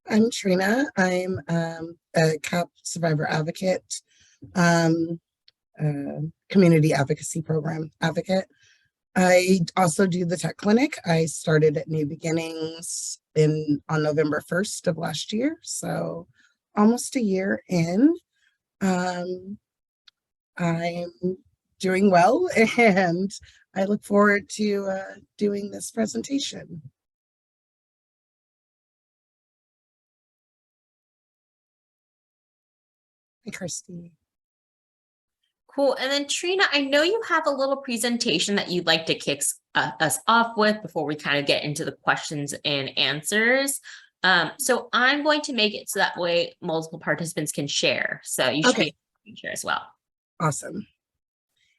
I'm Trina. I'm a CAP survivor advocate, um, community advocacy program advocate. I also do the tech clinic. I started at New Beginnings on November 1st of last year, so almost a year in. Um, I'm doing well, and I look forward to doing this presentation. Hi, Kirsty. Cool. And then Trina, I know you have a little presentation that you'd like to kick us off with before we kind of get into the questions and answers. So I'm going to make it so that way multiple participants can share. So you should be able to share as well. Awesome.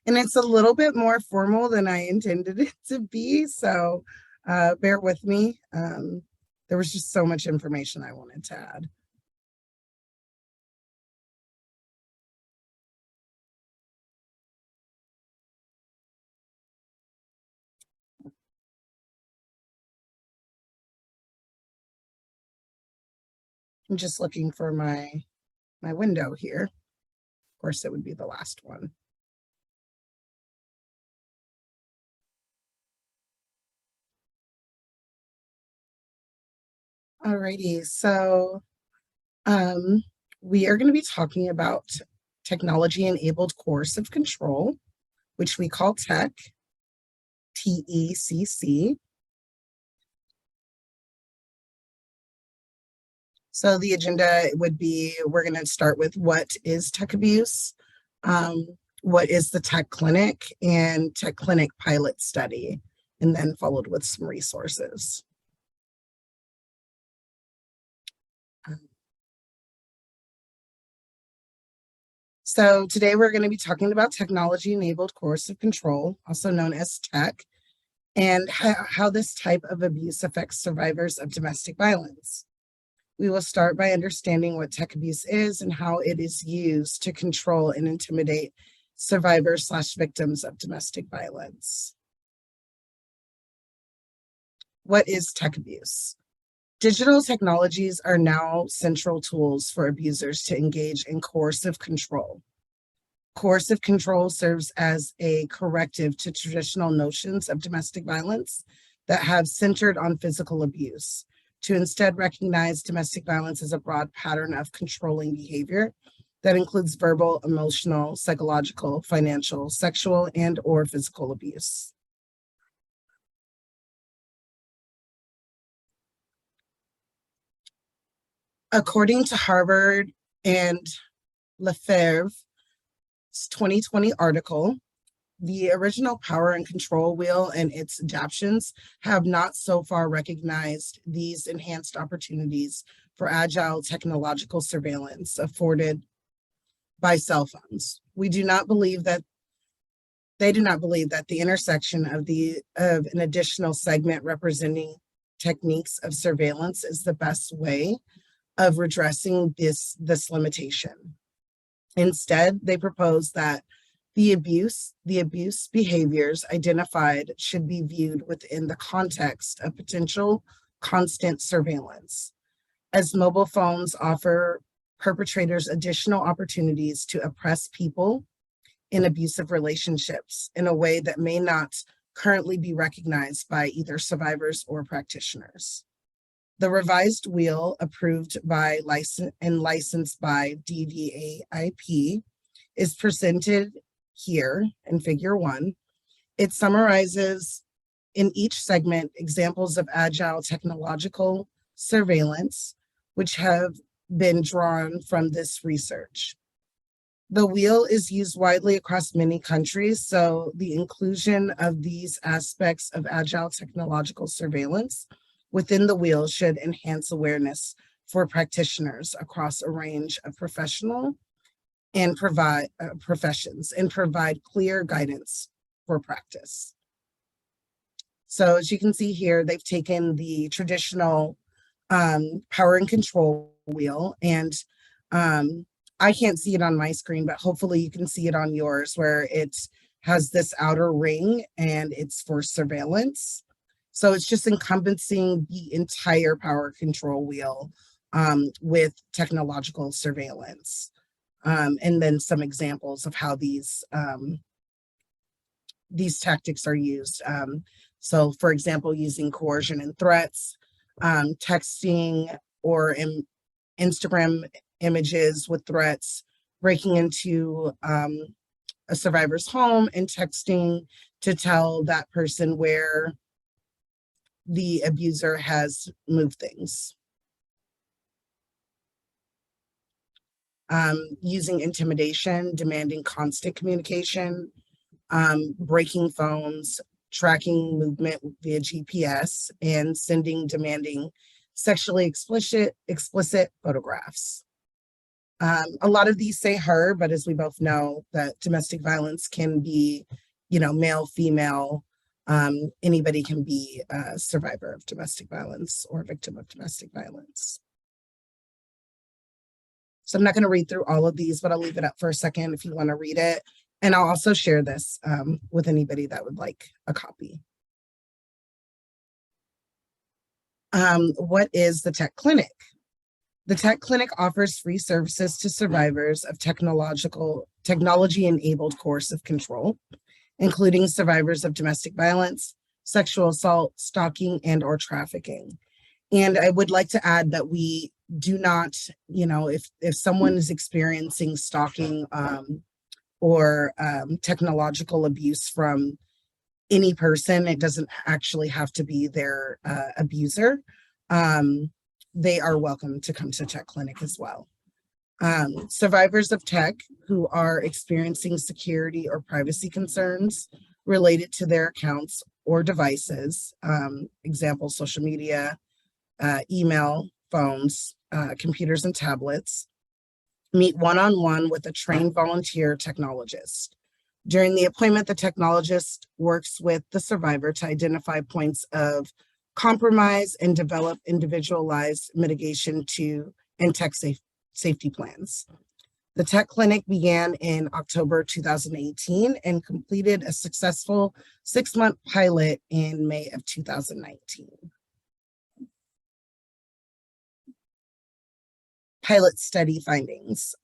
And it's a little bit more formal than I intended it to be, so bear with me. There was just so much information I wanted to add. I'm just looking for my window here. Of course, it would be the last one. Alrighty, so we are going to be talking about technology-enabled coercive control, which we call TECC, TECC. So the agenda would be, we're going to start with what is tech abuse, what is the tech clinic, and tech clinic pilot study, and then followed with some resources. So today we're going to be talking about technology-enabled coercive control, also known as TECC, and how this type of abuse affects survivors of domestic violence. We will start by understanding what tech abuse is and how it is used to control and intimidate survivors/victims of domestic violence. What is tech abuse? Digital technologies are now central tools for abusers to engage in coercive control. Coercive control serves as a corrective to traditional notions of domestic violence that have centered on physical abuse, to instead recognize domestic violence as a broad pattern of controlling behavior that includes verbal, emotional, psychological, financial, sexual, and/or physical abuse. According to Harvard and Lefebvre's 2020 article, the original power and control wheel and its adaptations have not so far recognized these enhanced opportunities for agile technological surveillance afforded by cell phones. They do not believe that the intersection of an additional segment representing techniques of surveillance is the best way of redressing this limitation. Instead, they propose that the abuse behaviors identified should be viewed within the context of potential constant surveillance, as mobile phones offer perpetrators additional opportunities to oppress people in abusive relationships in a way that may not currently be recognized by either survivors or practitioners. The revised wheel, approved by and licensed by DVAM, is presented here in Figure 1. It summarizes in each segment examples of agile technological surveillance, which have been drawn from this research. The wheel is used widely across many countries, so the inclusion of these aspects of agile technological surveillance within the wheel should enhance awareness for practitioners across a range of professional and professions and provide clear guidance for practice. So as you can see here, they've taken the traditional power and control wheel, and I can't see it on my screen, but hopefully you can see it on yours, where it has this outer ring and it's for surveillance. So it's just encompassing the entire power control wheel with technological surveillance. And then some examples of how these tactics are used. So for example, using coercion and threats, texting or Instagram images with threats, breaking into a survivor's home and texting to tell that person where the abuser has moved things. Using intimidation, demanding constant communication, breaking phones, tracking movement via GPS, and demanding sexually explicit photographs. A lot of these say her, but as we both know, that domestic violence can be, male, female, anybody can be a survivor of domestic violence or a victim of domestic violence. So I'm not going to read through all of these, but I'll leave it up for a second if you want to read it. And I'll also share this with anybody that would like a copy. What is the TECC Clinic? The TECC Clinic offers free services to survivors of technology-enabled coercive control, including survivors of domestic violence, sexual assault, stalking, and/or trafficking. And I would like to add that we do not, if someone is experiencing stalking or technological abuse from any person, it doesn't actually have to be their abuser. They are welcome to come to TECC Clinic as well. Survivors of TECC who are experiencing security or privacy concerns related to their accounts or devices, example, social media, email, phones, computers, and tablets, meet one-on-one with a trained volunteer technologist. During the appointment, the technologist works with the survivor to identify points of compromise and develop individualized mitigation and TECC safety plans. The TECC Clinic began in October 2018 and completed a successful 6-month pilot in May of 2019. Pilot study findings.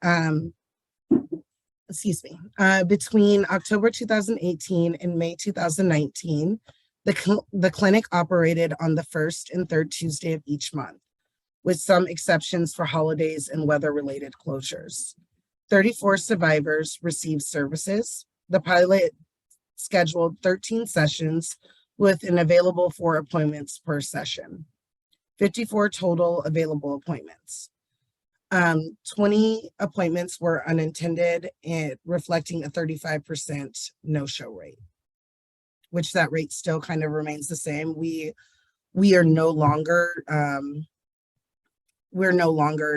Between October 2018 and May 2019, the clinic operated on the first and third Tuesday of each month, with some exceptions for holidays and weather-related closures. 34 survivors received services. The pilot scheduled 13 sessions with an available 4 appointments per session. 54 total available appointments. 20 appointments were unintended, and reflecting a 35% no-show rate, which that rate still kind of remains the same. We are no longer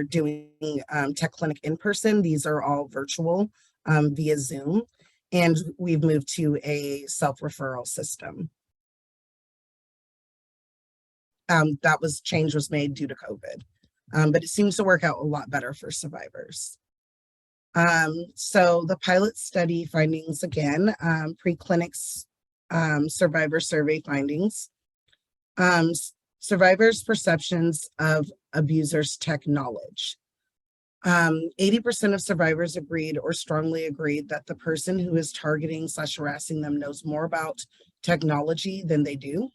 doing TECC Clinic in person. These are all virtual via Zoom, and we've moved to a self-referral system. Change was made due to COVID. But it seems to work out a lot better for survivors. So the pilot study findings again, pre-clinics survivor survey findings, survivors' perceptions of abusers' tech knowledge. 80% of survivors agreed or strongly agreed that the person who is targeting / harassing them knows more about technology than they do.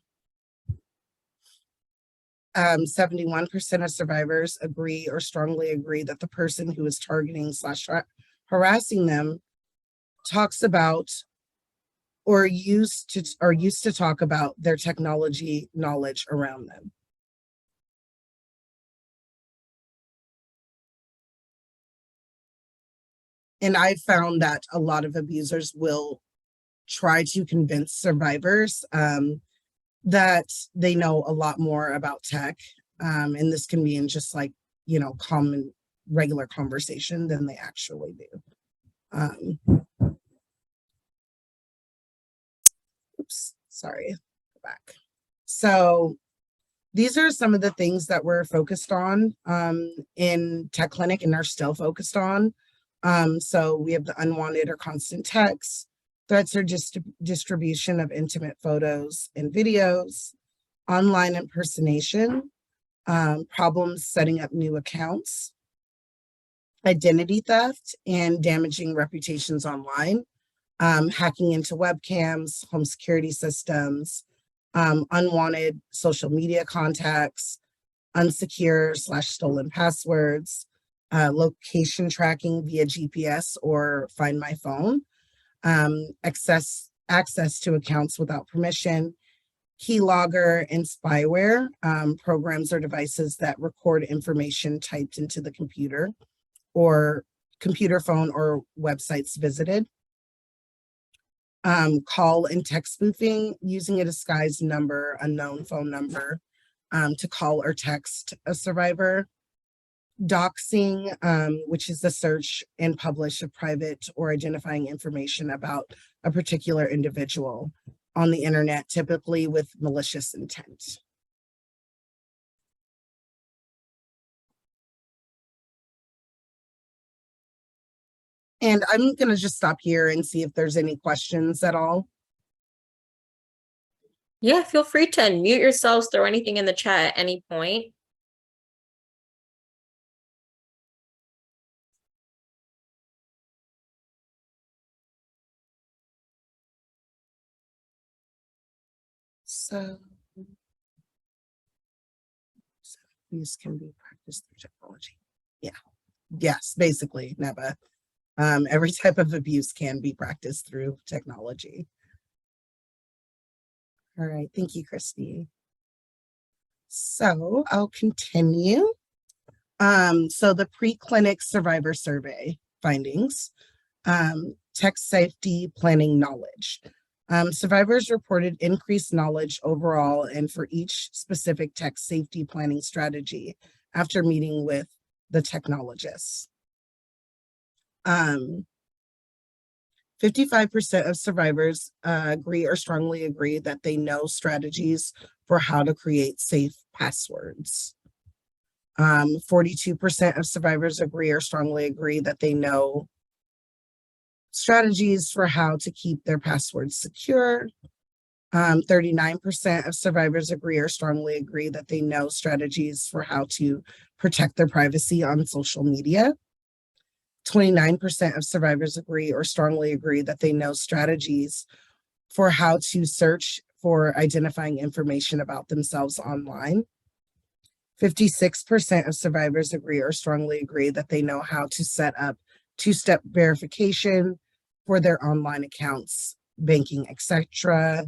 71% of survivors agree or strongly agree that the person who is targeting / harassing them talks about or used to talk about their technology knowledge around them. And I found that a lot of abusers will try to convince survivors that they know a lot more about tech. And this can be in just like, common, regular conversation than they actually do. Oops, sorry, go back. So these are some of the things that we're focused on in TECC Clinic and are still focused on. So we have the unwanted or constant texts, threats or distribution of intimate photos and videos, online impersonation, problems setting up new accounts, identity theft, and damaging reputations online, hacking into webcams, home security systems, unwanted social media contacts, unsecure/stolen passwords, location tracking via GPS or Find My Phone, access to accounts without permission, keylogger, and spyware, programs or devices that record information typed into the computer or computer, phone, or websites visited. Call and text spoofing, using a disguised number, unknown phone number, to call or text a survivor. Doxing, which is the search and publish of private or identifying information about a particular individual on the internet, typically with malicious intent. And I'm going to just stop here and see if there's any questions at all. Yeah, feel free to unmute yourselves, throw anything in the chat at any point. So these can be practiced through technology. Yeah. Yes, basically, Neba. Every type of abuse can be practiced through technology. All right, thank you, Christy. So I'll continue. So the pre-clinic survivor survey findings, TECC safety planning knowledge. Survivors reported increased knowledge overall and for each specific TECC safety planning strategy after meeting with the technologists. 55% of survivors agree or strongly agree that they know strategies for how to create safe passwords. 42% of survivors agree or strongly agree that they know strategies for how to keep their passwords secure. 39% of survivors agree or strongly agree that they know strategies for how to protect their privacy on social media. 29% of survivors agree or strongly agree that they know strategies for how to search for identifying information about themselves online. 56% of survivors agree or strongly agree that they know how to set up two-step verification for their online accounts, banking, etc.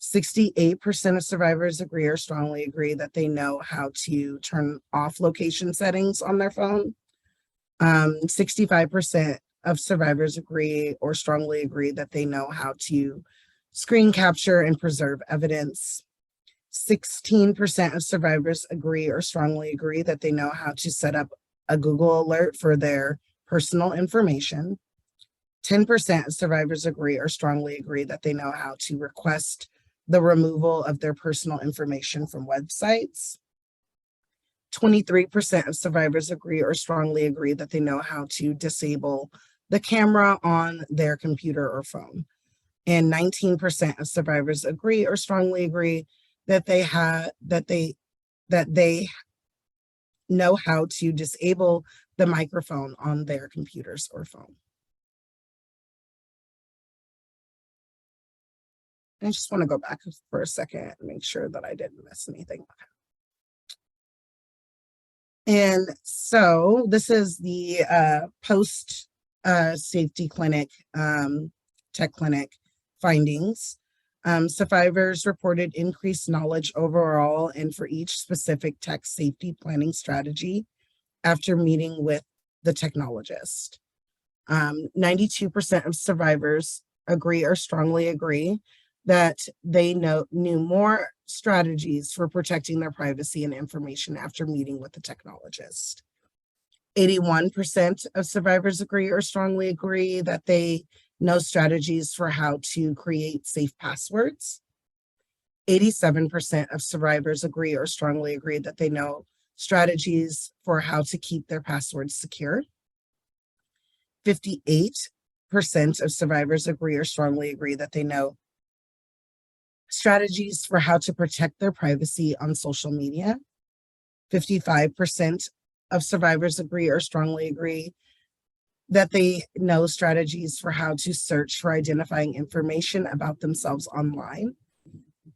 68% of survivors agree or strongly agree that they know how to turn off location settings on their phone. 65% of survivors agree or strongly agree that they know how to screen capture and preserve evidence. 16% of survivors agree or strongly agree that they know how to set up a Google alert for their personal information. 10% of survivors agree or strongly agree that they know how to request the removal of their personal information from websites. 23% of survivors agree or strongly agree that they know how to disable the camera on their computer or phone. And 19% of survivors agree or strongly agree that they know how to disable the microphone on their computers or phone. I just want to go back for a second and make sure that I didn't miss anything. And so this is the post safety clinic, TECC clinic findings. Survivors reported increased knowledge overall and for each specific TECC safety planning strategy after meeting with the technologist. 92% of survivors agree or strongly agree that they knew more strategies for protecting their privacy and information after meeting with the technologist. 81% of survivors agree or strongly agree that they know strategies for how to create safe passwords. 87% of survivors agree or strongly agree that they know strategies for how to keep their passwords secure. 58% of survivors agree or strongly agree that they know strategies for how to protect their privacy on social media. 55% of survivors agree or strongly agree that they know strategies for how to search for identifying information about themselves online.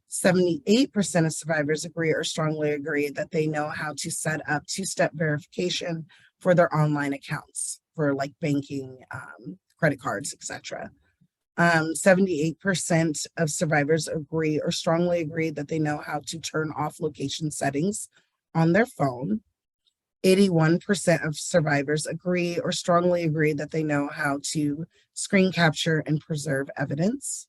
78% of survivors agree or strongly agree that they know how to set up two-step verification for their online accounts for like banking, credit cards, etc. 78% of survivors agree or strongly agree that they know how to turn off location settings on their phone. 81% of survivors agree or strongly agree that they know how to screen capture and preserve evidence.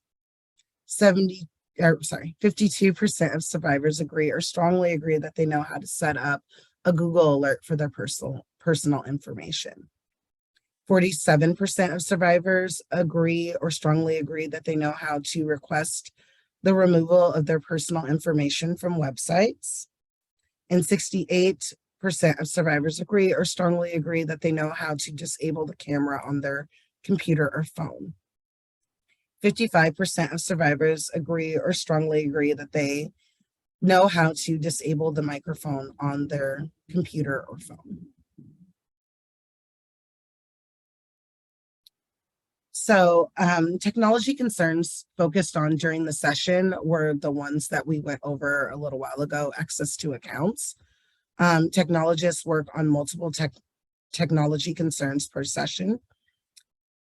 52% of survivors agree or strongly agree that they know how to set up a Google alert for their personal information. 47% of survivors agree or strongly agree that they know how to request the removal of their personal information from websites. And 68% of survivors agree or strongly agree that they know how to disable the camera on their computer or phone. 55% of survivors agree or strongly agree that they know how to disable the microphone on their computer or phone. So technology concerns focused on during the session were the ones that we went over a little while ago: access to accounts. Technologists work on multiple technology concerns per session.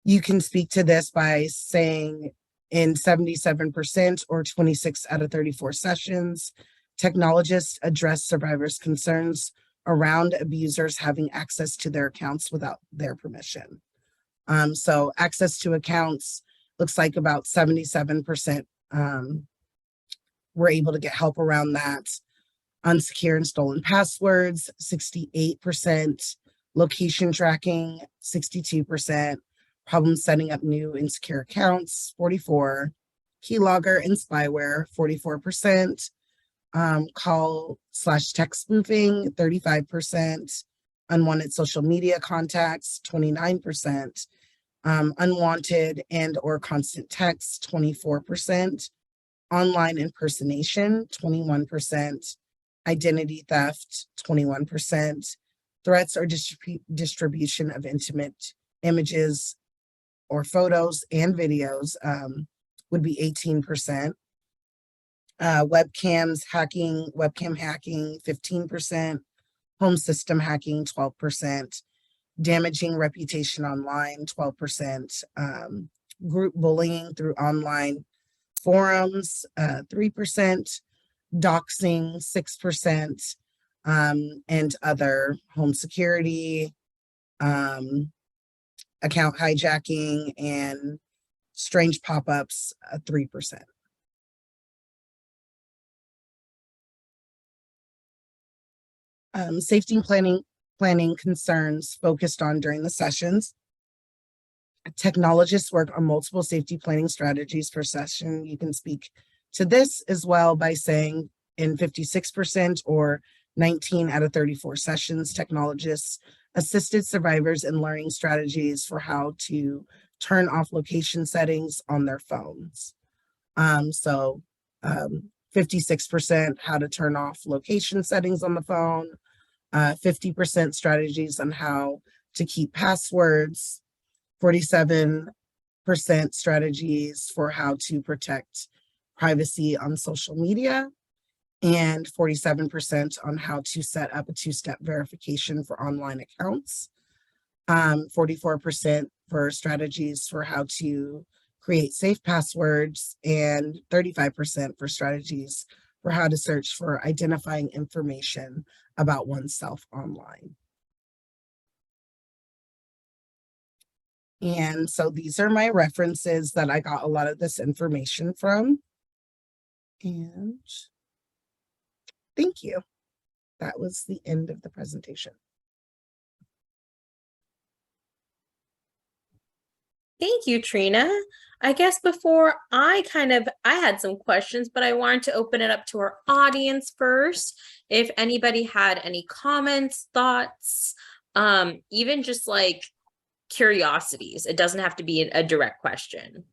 You can speak to this by saying in 77% or 26 out of 34 sessions, technologists address survivors' concerns around abusers having access to their accounts without their permission. So access to accounts looks like about 77% were able to get help around that. Unsecure and stolen passwords, 68%. Location tracking, 62%. Problems setting up new insecure accounts, 44%. Keylogger and spyware, 44%. Call/text spoofing, 35%. Unwanted social media contacts, 29%. Unwanted and or constant text, 24%. Online impersonation, 21%. Identity theft, 21%. Threats or distribution of intimate images or photos and videos would be 18%. Webcam hacking, 15%. Home system hacking, 12%. Damaging reputation online, 12%. Group bullying through online forums, 3%. Doxing, 6%. And other home security, account hijacking, and strange pop-ups, 3%. Safety planning concerns focused on during the sessions. Technologists work on multiple safety planning strategies per session. You can speak to this as well by saying in 56% or 19 out of 34 sessions, technologists assisted survivors in learning strategies for how to turn off location settings on their phones. 56% how to turn off location settings on the phone, 50% strategies on how to keep passwords, 47% strategies for how to protect privacy on social media, and 47% on how to set up a two-step verification for online accounts, 44% for strategies for how to create safe passwords, and 35% for strategies for how to search for identifying information about oneself online. And so these are my references that I got a lot of this information from. And thank you. That was the end of the presentation. Thank you, Trina. I guess before I had some questions, but I wanted to open it up to our audience first. If anybody had any comments, thoughts, even just like curiosities. It doesn't have to be a direct question.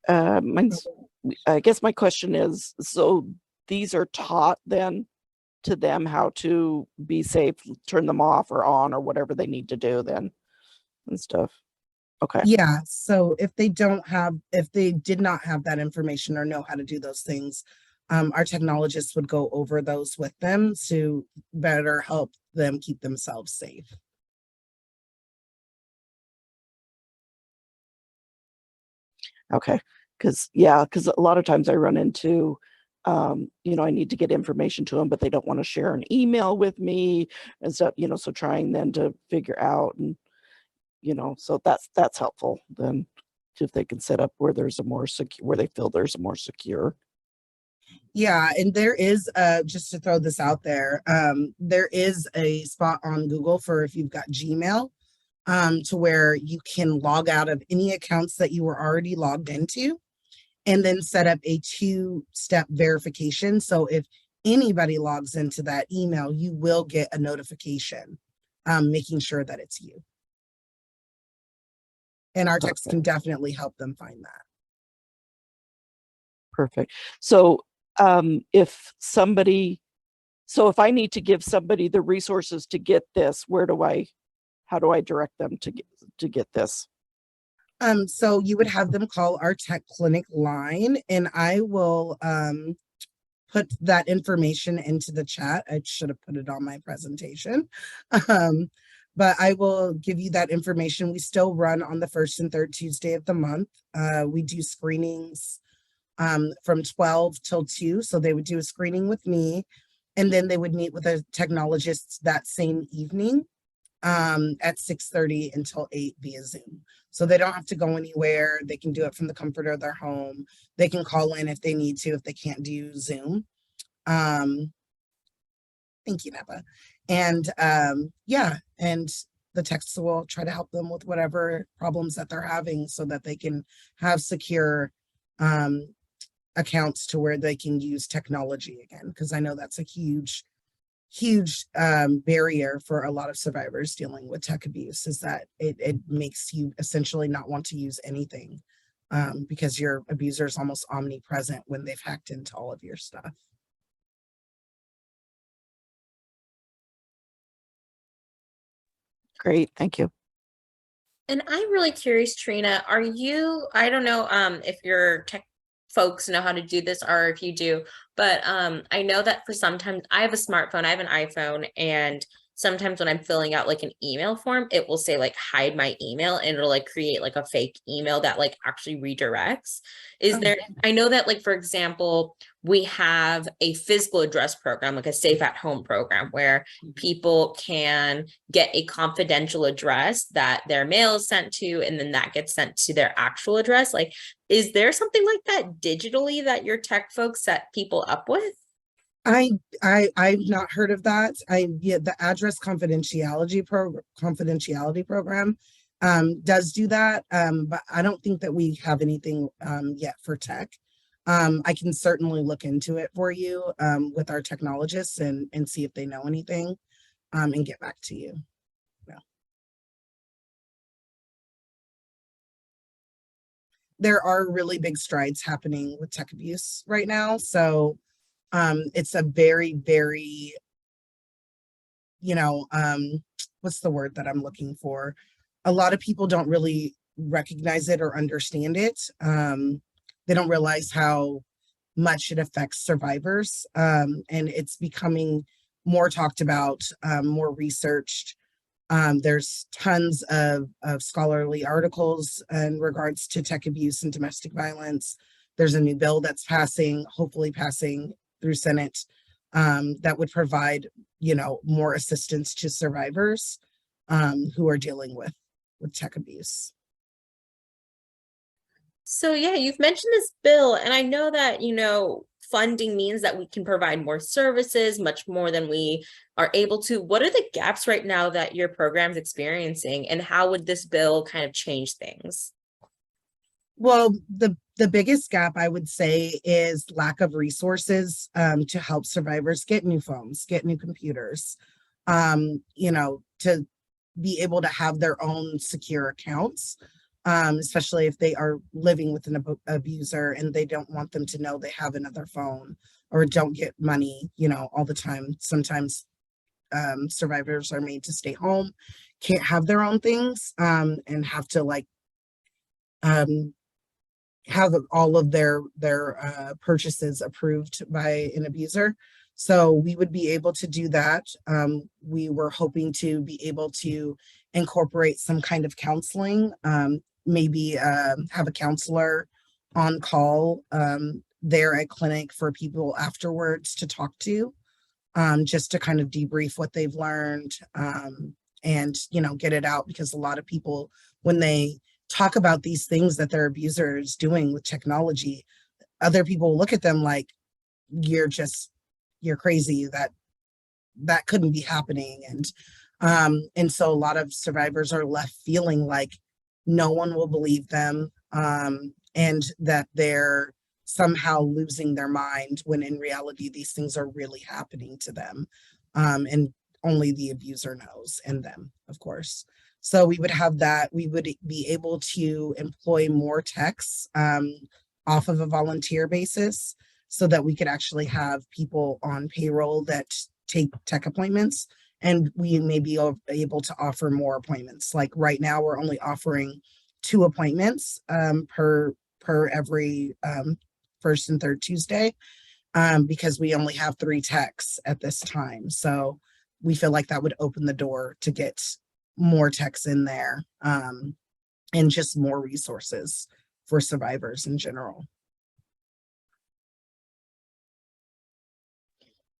I guess my question is, so these are taught then to them how to be safe, turn them off or on or whatever they need to do then and stuff. Okay. Yeah, so if they did not have that information or know how to do those things, our technologists would go over those with them to better help them keep themselves safe. Okay. Because a lot of times I run into, I need to get information to them, but they don't want to share an email with me and stuff, so trying then to figure out and, so that's helpful then if they can set up where there's a more secure, where they feel there's a more secure. Yeah, and there is just to throw this out there, there is a spot on Google for if you've got Gmail, to where you can log out of any accounts that you were already logged into and then set up a 2-step verification. So if anybody logs into that email, you will get a notification, making sure that it's you. And our techs can definitely help them find that. Perfect. So if I need to give somebody the resources to get this, how do I direct them to get this? So you would have them call our tech clinic line, and I will put that information into the chat. I should have put it on my presentation. But I will give you that information. We still run on the first and third Tuesday of the month. We do screenings from 12 till 2. So they would do a screening with me, and then they would meet with a technologist that same evening at 6:30 until 8 via Zoom. So they don't have to go anywhere. They can do it from the comfort of their home. They can call in if they need to, if they can't do Zoom. Thank you, Napa. And yeah, and the techs will try to help them with whatever problems that they're having so that they can have secure accounts to where they can use technology again. Because I know that's a huge barrier for a lot of survivors dealing with tech abuse, is that it makes you essentially not want to use anything because your abuser is almost omnipresent when they've hacked into all of your stuff. Great, thank you. And I'm really curious, Trina, I don't know if your tech folks know how to do this or if you do, but I know that for sometimes I have a smartphone, I have an iPhone, and sometimes when I'm filling out like an email form, it will say like hide my email, and it'll like create like a fake email that like actually redirects. I know that like, for example, we have a physical address program, like a safe at home program, where people can get a confidential address that their mail is sent to, and then that gets sent to their actual address. Like, is there something like that digitally that your tech folks set people up with? I've not heard of that. The address confidentiality program does do that, but I don't think that we have anything yet for tech. I can certainly look into it for you with our technologists and see if they know anything and get back to you. Yeah. There are really big strides happening with tech abuse right now. So it's a very, very, what's the word that I'm looking for? A lot of people don't really recognize it or understand it. They don't realize how much it affects survivors. And it's becoming more talked about, more researched. There's tons of scholarly articles in regards to tech abuse and domestic violence. There's a new bill that's hopefully passing through Senate, that would provide, more assistance to survivors who are dealing with tech abuse. So yeah, you've mentioned this bill, and I know that, funding means that we can provide more services, much more than we are able to. What are the gaps right now that your program's experiencing, and how would this bill kind of change things? Well, the biggest gap I would say is lack of resources to help survivors get new phones, get new computers, to be able to have their own secure accounts. especially if they are living with an abuser and they don't want them to know they have another phone or don't get money, all the time. Sometimes survivors are made to stay home, can't have their own things, and have to have all of their purchases approved by an abuser. So we would be able to do that. We were hoping to be able to incorporate some kind of counseling, maybe have a counselor on call there at clinic for people afterwards to talk to, just to kind of debrief what they've learned, and get it out, because a lot of people, when they talk about these things that their abuser is doing with technology, other people look at them like, you're crazy, that couldn't be happening. And so a lot of survivors are left feeling like no one will believe them, and that they're somehow losing their mind, when in reality these things are really happening to them, and only the abuser knows, and them, of course. So we would have that. We would be able to employ more techs off of a volunteer basis, so that we could actually have people on payroll that take tech appointments, and we may be able to offer more appointments. Like right now, we're only offering 2 appointments per every first and third Tuesday, because we only have 3 techs at this time. So we feel like that would open the door to get more techs in there, and just more resources for survivors in general.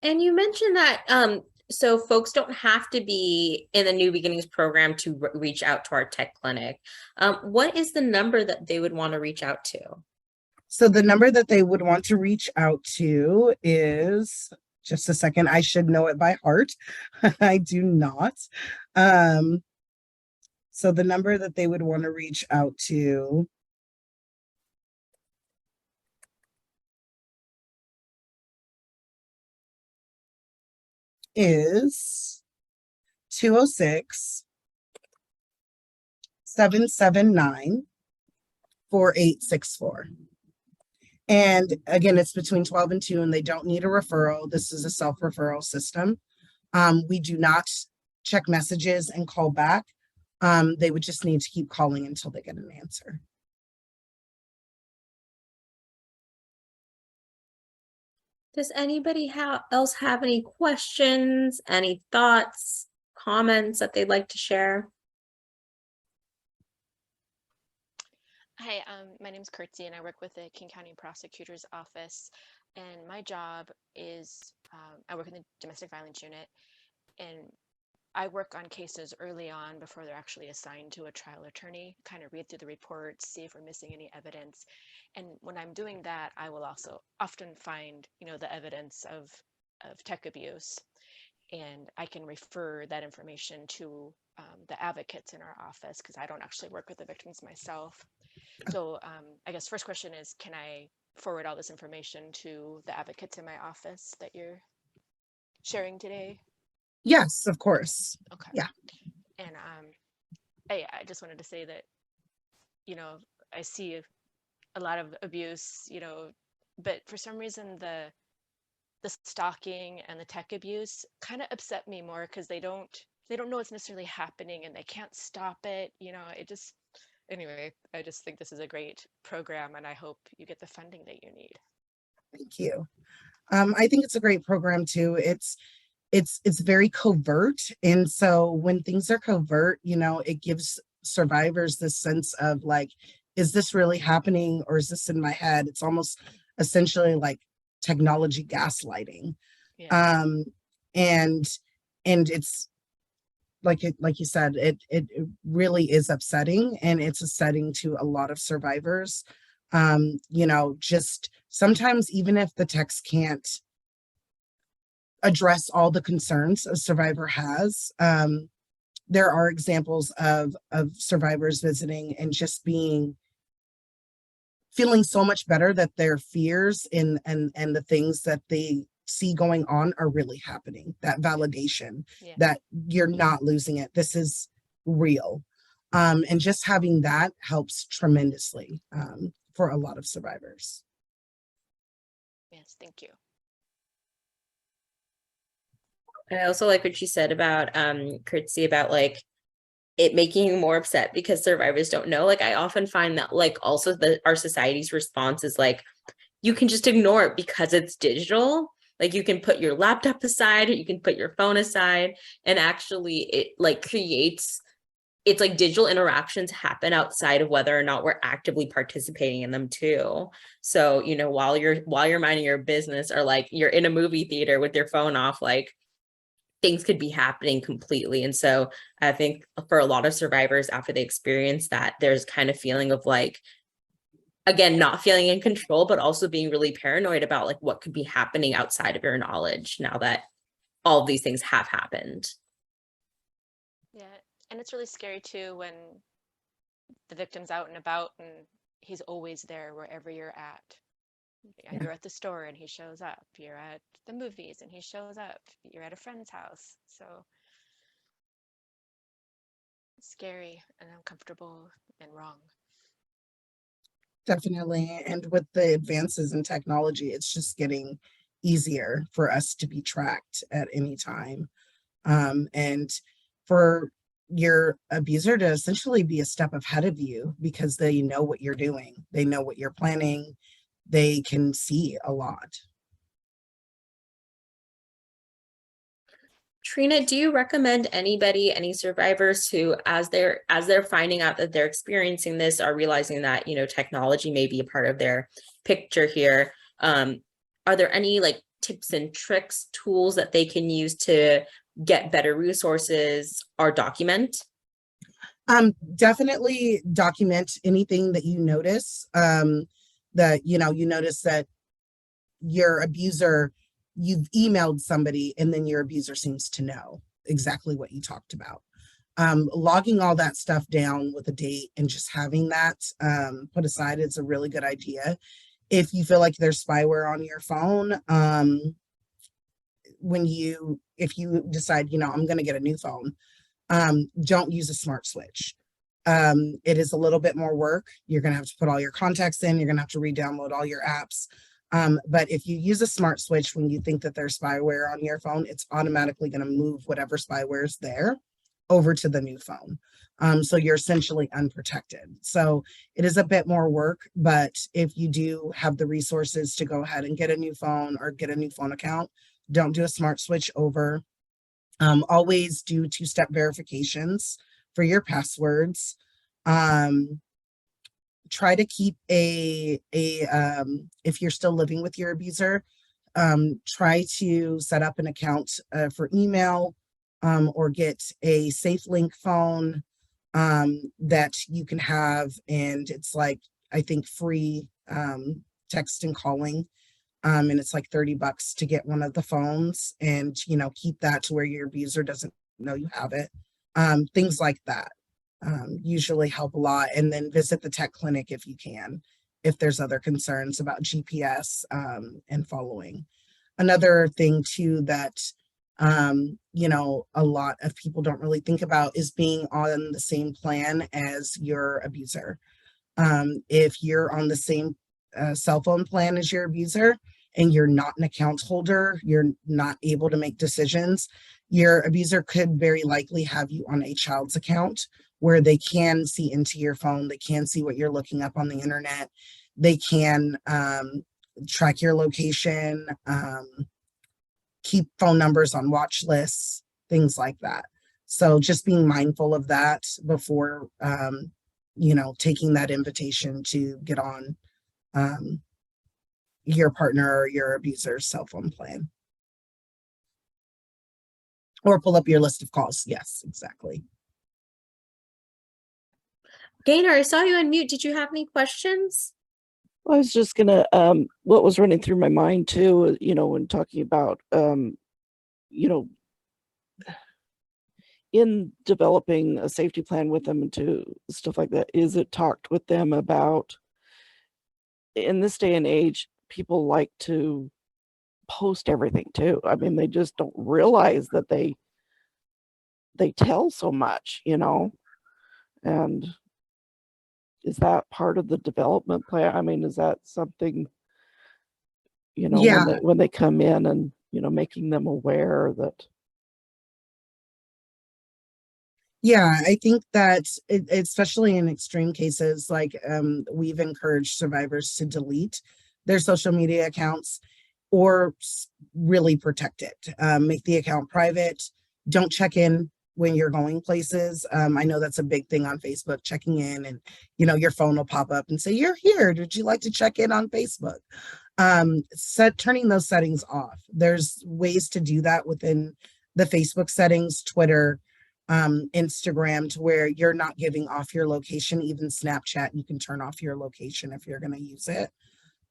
And you mentioned that so folks don't have to be in the New Beginnings program to reach out to our tech clinic. What is the number that they would want to reach out to? So the number that they would want to reach out to is, just a second, I should know it by heart. I do not. So the number that they would want to reach out to is 206-779-4864. And again, it's between 12 and 2, and they don't need a referral. This is a self-referral system. We do not check messages and call back. They would just need to keep calling until they get an answer. Does anybody else have any questions, any thoughts, comments that they'd like to share? Hi, my name is Kurtzy, and I work with the King County Prosecutor's Office. And my job is, I work in the Domestic Violence Unit, and I work on cases early on before they're actually assigned to a trial attorney, kind of read through the reports, see if we're missing any evidence. And when I'm doing that, I will also often find, the evidence of tech abuse. And I can refer that information to the advocates in our office, because I don't actually work with the victims myself. So I guess first question is, can I forward all this information to the advocates in my office that you're sharing today? Yes, of course. Okay. Yeah. And I just wanted to say that, I see a lot of abuse, but for some reason the stalking and the tech abuse kind of upset me more, because they don't know it's necessarily happening and they can't stop it. Anyway, I just think this is a great program, and I hope you get the funding that you need. Thank you. I think it's a great program too. It's very covert, and so when things are covert, it gives survivors this sense of like, is this really happening, or is this in my head? It's almost essentially like technology gaslighting. Yeah. And it's like you said, it really is upsetting, and it's upsetting to a lot of survivors. Just sometimes, even if the text can't address all the concerns a survivor has, there are examples of survivors visiting and just feeling so much better that their fears and the things that they see going on are really happening. That validation, Yeah. that you're not losing it. This is real. And just having that helps tremendously for a lot of survivors. Yes, thank you. I also like what you said about courtesy about like it making you more upset because survivors don't know. Like I often find that like also our society's response is like you can just ignore it because it's digital. Like you can put your laptop aside or you can put your phone aside, and actually it like creates, it's like digital interactions happen outside of whether or not we're actively participating in them too. So, you know, while you're minding your business, or like you're in a movie theater with your phone off, like things could be happening completely. And so I think for a lot of survivors after they experience that, there's kind of feeling of like, again, not feeling in control, but also being really paranoid about like what could be happening outside of your knowledge now that all of these things have happened. Yeah, and it's really scary too when the victim's out and about and he's always there wherever you're at. Yeah. You're at the store and he shows up. You're at the movies and he shows up. You're at a friend's house. So it's scary and uncomfortable and wrong. Definitely. And with the advances in technology, it's just getting easier for us to be tracked at any time. And for your abuser to essentially be a step ahead of you because they know what you're doing, they know what you're planning, they can see a lot. Trina, do you recommend anybody, any survivors who, as they're finding out that they're experiencing this, are realizing that, you know, technology may be a part of their picture here? Are there any like tips and tricks, tools that they can use to get better resources or document? Definitely document anything that you notice. That, you know, you notice that your abuser, you've emailed somebody and then your abuser seems to know exactly what you talked about. Logging all that stuff down with a date and just having that put aside is a really good idea. If you feel like there's spyware on your phone, if you decide, you know, I'm going to get a new phone, don't use a smart switch. It is a little bit more work. You're going to have to put all your contacts in. You're going to have to re-download all your apps. But if you use a smart switch when you think that there's spyware on your phone, it's automatically going to move whatever spyware is there over to the new phone. So you're essentially unprotected. So it is a bit more work, but if you do have the resources to go ahead and get a new phone or get a new phone account, don't do a smart switch over. Always do two-step verifications for your passwords. Try to keep if you're still living with your abuser, try to set up an account for email, or get a safe link phone that you can have, and it's like, I think, free text and calling, and it's like $30 to get one of the phones, and you know, keep that to where your abuser doesn't know you have it. Things like that usually help a lot. And then visit the tech clinic if you can, if there's other concerns about GPS and following. Another thing too that you know, a lot of people don't really think about is being on the same plan as your abuser. If you're on the same cell phone plan as your abuser and you're not an account holder, you're not able to make decisions, your abuser could very likely have you on a child's account where they can see into your phone, they can see what you're looking up on the internet, they can track your location, keep phone numbers on watch lists, things like that. So just being mindful of that before, you know, taking that invitation to get on your partner or your abuser's cell phone plan. Or pull up your list of calls. Yes, exactly. Gaynor, I saw you unmute. Did you have any questions? I was just gonna, what was running through my mind too, you know, when talking about, you know, in developing a safety plan with them and to stuff like that, is it talked with them about, in this day and age, people like to post everything too. I mean, they just don't realize that they tell so much, you know. And is that part of the development plan? I mean, is that something, you know, Yeah. when they come in and, you know, making them aware that, Yeah, I think that especially in extreme cases, like we've encouraged survivors to delete their social media accounts or really protect it. Make the account private. Don't check in when you're going places. I know that's a big thing on Facebook, checking in, and your phone will pop up and say, "You're here. Did you like to check in on Facebook?" Turning those settings off. There's ways to do that within the Facebook settings, Twitter, Instagram, to where you're not giving off your location. Even Snapchat, you can turn off your location if you're going to use it,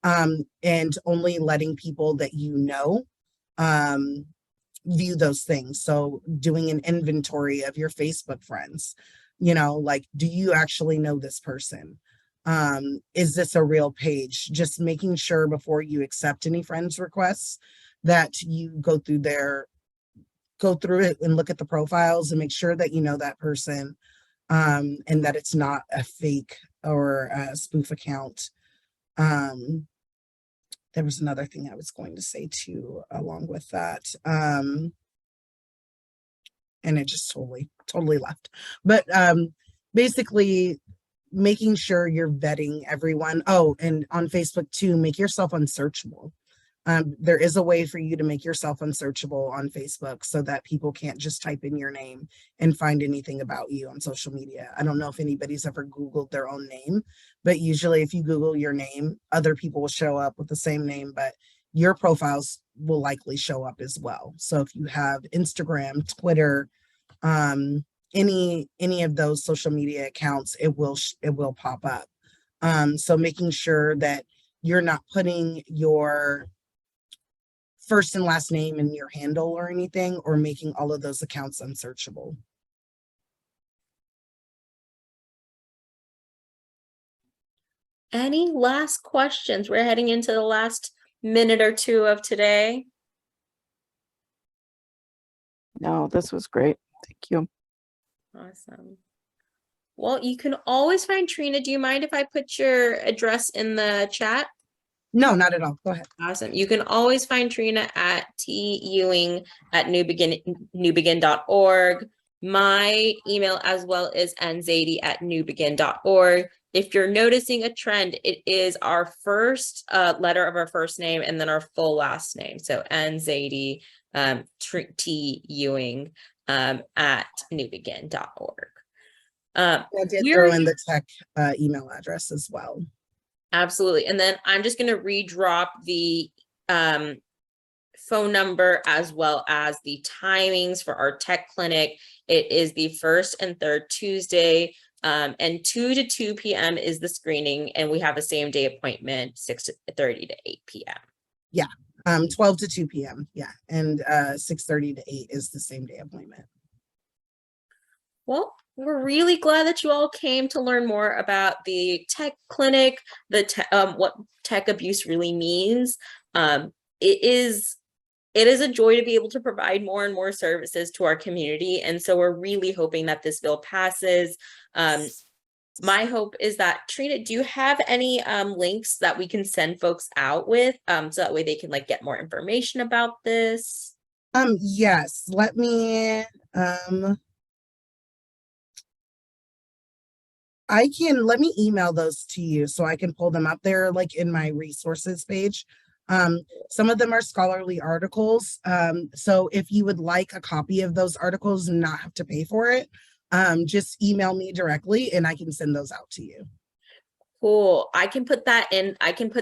and only letting people that view those things. So doing an inventory of your Facebook friends, like, do you actually know this person? Is this a real page? Just making sure before you accept any friends requests that you go through it and look at the profiles and make sure that you know that person, and that it's not a fake or a spoof account. There was another thing I was going to say too, along with that. And it just totally left. But basically making sure you're vetting everyone. Oh, and on Facebook too, make yourself unsearchable. There is a way for you to make yourself unsearchable on Facebook so that people can't just type in your name and find anything about you on social media. I don't know if anybody's ever Googled their own name, but usually if you Google your name, other people will show up with the same name, but your profiles will likely show up as well. So if you have Instagram, Twitter, any of those social media accounts, it will pop up. So making sure that you're not putting your first and last name in your handle or anything, or making all of those accounts unsearchable. Any last questions? We're heading into the last minute or two of today. no, this was great. Thank you. Awesome. Well, you can always find Trina. Do you mind if I put your address in the chat? No, not at all. Go ahead. Awesome. You can always find Trina at tewing@newbegin.org. My email as well is nzady@newbegin.org. If you're noticing a trend, it is our first letter of our first name and then our full last name. So nzady, T Ewing at newbegin.org. I did throw in the TECC email address as well. Absolutely. And then I'm just going to redrop the phone number as well as the timings for our tech clinic. It is the first and third Tuesday, and 2 to 2 p.m. is the screening, and we have a same day appointment, 6:30 to 8 p.m. Yeah, 12 to 2 p.m. Yeah, and 6:30 to 8 is the same day appointment. Well, we're really glad that you all came to learn more about the tech clinic, what tech abuse really means. It is a joy to be able to provide more and more services to our community. And so we're really hoping that this bill passes. My hope is that, Trina, do you have any links that we can send folks out with so that way they can get more information about this? Yes, let me email those to you so I can pull them up there, like in my resources page. Some of them are scholarly articles. So if you would like a copy of those articles and not have to pay for it, just email me directly and I can send those out to you. Cool. I can put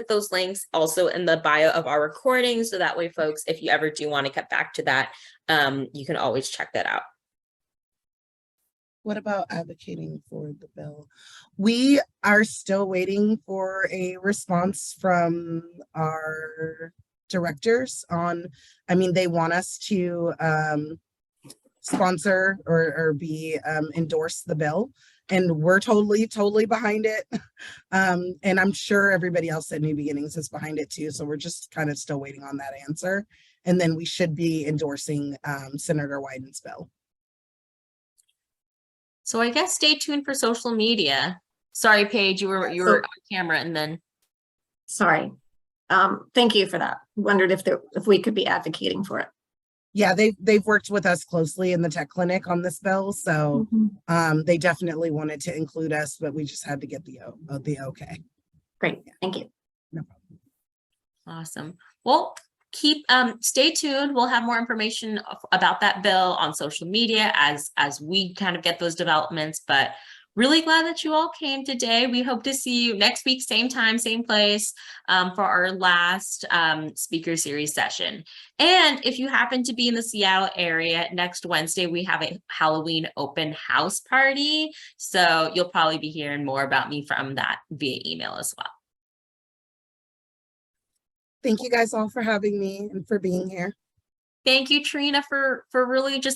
those links also in the bio of our recording. So that way, folks, if you ever do want to get back to that, you can always check that out. What about advocating for the bill? We are still waiting for a response from our directors on, they want us to sponsor or be endorse the bill, and we're totally behind it. And I'm sure everybody else at New Beginnings is behind it too. So we're just kind of still waiting on that answer. And then we should be endorsing Senator Wyden's bill. So I guess stay tuned for social media. Sorry, Paige, you were So- on camera and then Sorry. Thank you for that. Wondered if we could be advocating for it. Yeah, they've worked with us closely in the tech clinic on this bill, so they definitely wanted to include us, but we just had to get the okay. Great, thank you. No problem. awesome. Well, stay tuned. We'll have more information about that bill on social media as we kind of get those developments, but really glad that you all came today. We hope to see you next week, same time, same place, for our last speaker series session. And if you happen to be in the Seattle area, next Wednesday, we have a Halloween open house party. So you'll probably be hearing more about me from that via email as well. Thank you guys all for having me and for being here. Thank you, Trina, for really just